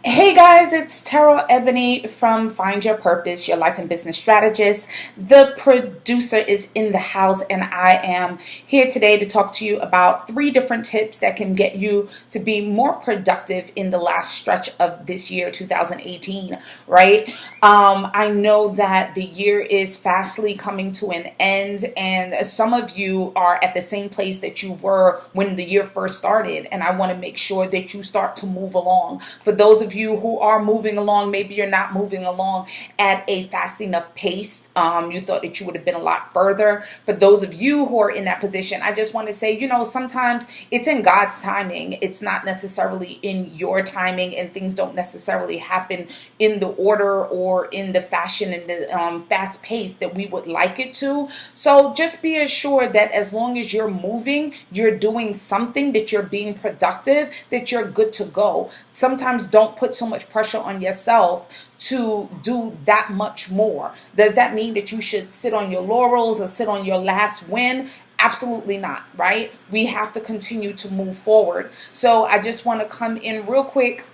Hey guys, it's Terrell Ebony from Find Your Purpose, your life and business strategist. The producer is in the house, and I am here today to talk to you about 3 different tips that can get you to be more productive in the last stretch of this year, 2018, right? I know that the year is fastly coming to an end, and some of you are at the same place that you were when the year first started, and I want to make sure that you start to move along. For those of you who are moving along, maybe you're not moving along at a fast enough pace. You thought that you would have been a lot further. For those of you who are in that position, I just want to say, sometimes it's in God's timing. It's not necessarily in your timing, and things don't necessarily happen in the order or in the fashion and the fast pace that we would like it to. So just be assured that as long as you're moving, you're doing something, that you're being productive, that you're good to go. Sometimes don't put so much pressure on yourself to do that much more. Does that mean that you should sit on your laurels or sit on your last win? Absolutely not, right? We have to continue to move forward. So I just want to come in real quick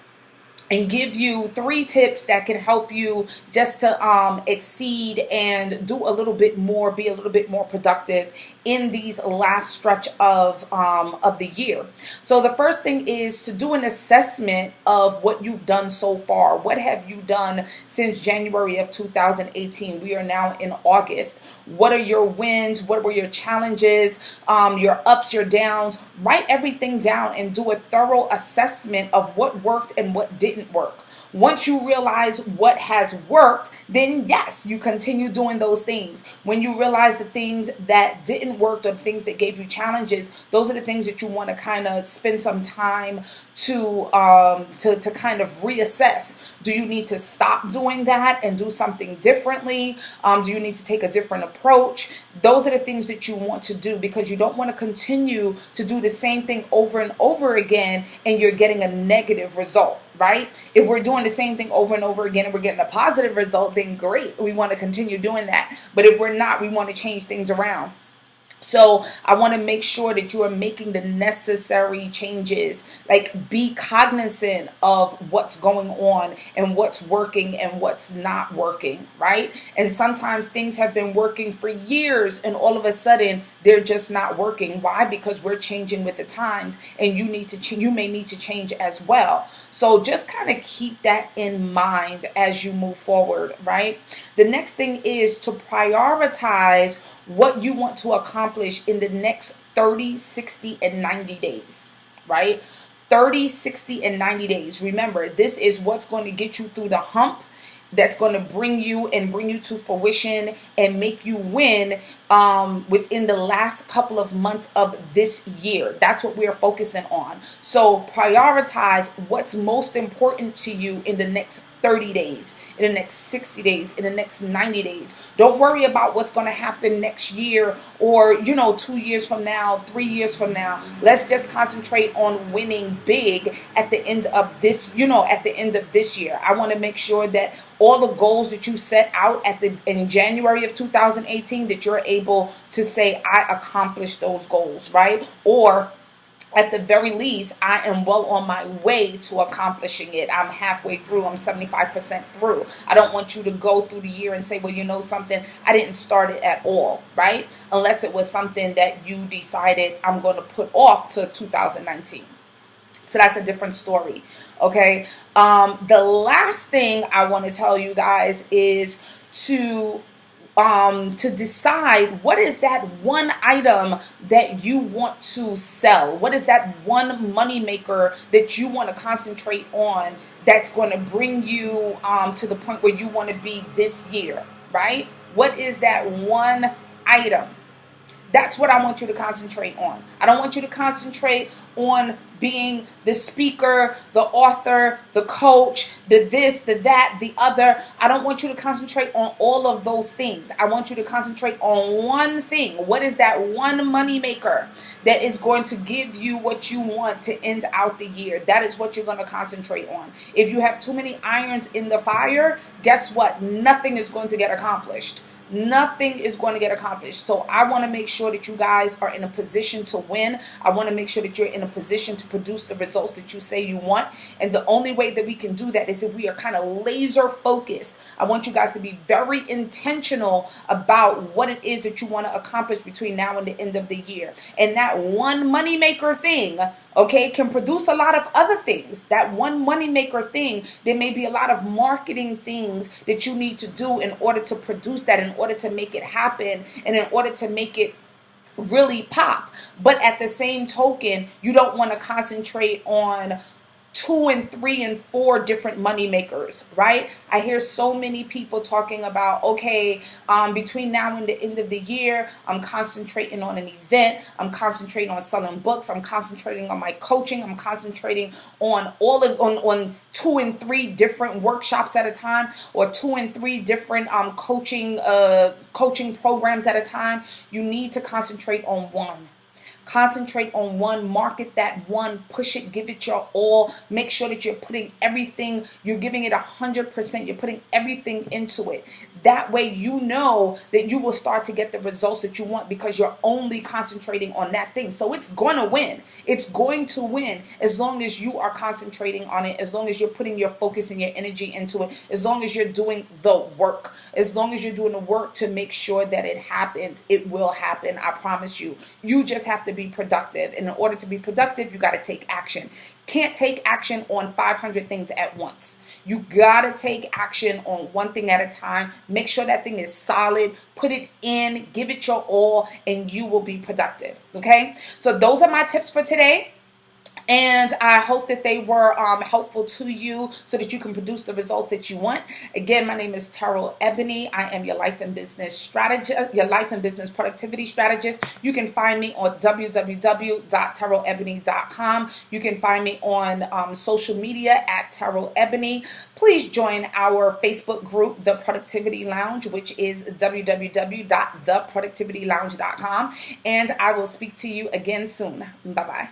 and give you 3 tips that can help you just to exceed and do a little bit more, be a little bit more productive in these last stretch of the year. So the first thing is to do an assessment of what you've done so far. What have you done since January of 2018? We are now in August. What are your wins? What were your challenges? Your ups, your downs? Write everything down and do a thorough assessment of what worked and what didn't work. Once you realize what has worked, then yes, you continue doing those things. When you realize the things that didn't work or things that gave you challenges, those are the things that you want to kind of spend some time to kind of reassess. Do you need to stop doing that and do something differently? Do you need to take a different approach? Those are the things that you want to do, because you don't want to continue to do the same thing over and over again and you're getting a negative result, right? If we're doing the same thing over and over again and we're getting a positive result, then great. We want to continue doing that. But if we're not, we want to change things around. So I want to make sure that you are making the necessary changes. Like, be cognizant of what's going on and what's working and what's not working, right? And sometimes things have been working for years and all of a sudden they're just not working. Why? Because we're changing with the times, and you may need to change as well. So just kind of keep that in mind as you move forward, right? The next thing is to prioritize what you want to accomplish in the next 30, 60, and 90 days, right? 30, 60, and 90 days. Remember, this is what's going to get you through the hump, that's going to bring you to fruition and make you win within the last couple of months of this year. That's what we are focusing on. So prioritize what's most important to you in the next 30 days, in the next 60 days, in the next 90 days. Don't worry about what's going to happen next year or, 2 years from now, 3 years from now. Let's just concentrate on winning big at the end of this, at the end of this year. I want to make sure that all the goals that you set out in January of 2018, that you're able to say, I accomplished those goals, right? Or at the very least, I am well on my way to accomplishing it. I'm halfway through. I'm 75% through. I don't want you to go through the year and say, well, you know something, I didn't start it at all, right? Unless it was something that you decided I'm going to put off to 2019. So that's a different story, okay? The last thing I want to tell you guys is to decide what is that one item that you want to sell. What is that one money maker that you want to concentrate on that's going to bring you to the point where you want to be this year, right? What is that one item? That's what I want you to concentrate on. I don't want you to concentrate on being the speaker, the author, the coach, the this, the that, the other. I don't want you to concentrate on all of those things. I want you to concentrate on one thing. What is that one money maker that is going to give you what you want to end out the year? That is what you're going to concentrate on. If you have too many irons in the fire, guess what? Nothing is going to get accomplished. nothing is going to get accomplished. So I want to make sure that you guys are in a position to win. I want to make sure that you're in a position to produce the results that you say you want. And the only way that we can do that is if we are kind of laser focused. I want you guys to be very intentional about what it is that you want to accomplish between now and the end of the year. And that one moneymaker thing, okay, can produce a lot of other things. That one moneymaker thing, there may be a lot of marketing things that you need to do in order to produce that, in order to make it happen, and in order to make it really pop. But at the same token, you don't want to concentrate on 2 and 3 and 4 different money makers, right? I hear so many people talking about, okay, between now and the end of the year, I'm concentrating on an event, I'm concentrating on selling books, I'm concentrating on my coaching, I'm concentrating on on 2 and 3 different workshops at a time, or 2 and 3 different coaching programs at a time. You need to concentrate on one. Concentrate on one, market that one, push it, give it your all. Make sure that you're putting everything, you're giving it 100%, you're putting everything into it. That way you know that you will start to get the results that you want because you're only concentrating on that thing. So it's going to win. It's going to win as long as you are concentrating on it, as long as you're putting your focus and your energy into it, as long as you're doing the work, as long as you're doing the work to make sure that it happens. It will happen. I promise you. You just have to be productive. And in order to be productive, you got to take action. Can't take action on 500 things at once. You got to take action on one thing at a time. Make sure that thing is solid. Put it in, give it your all, and you will be productive. Okay? So those are my tips for today. And I hope that they were helpful to you so that you can produce the results that you want. Again, my name is Terrell Ebony. I am your life and business strategist, your life and business productivity strategist. You can find me on www.terrellebony.com. You can find me on social media at Terrell Ebony. Please join our Facebook group, The Productivity Lounge, which is www.theproductivitylounge.com. And I will speak to you again soon. Bye-bye.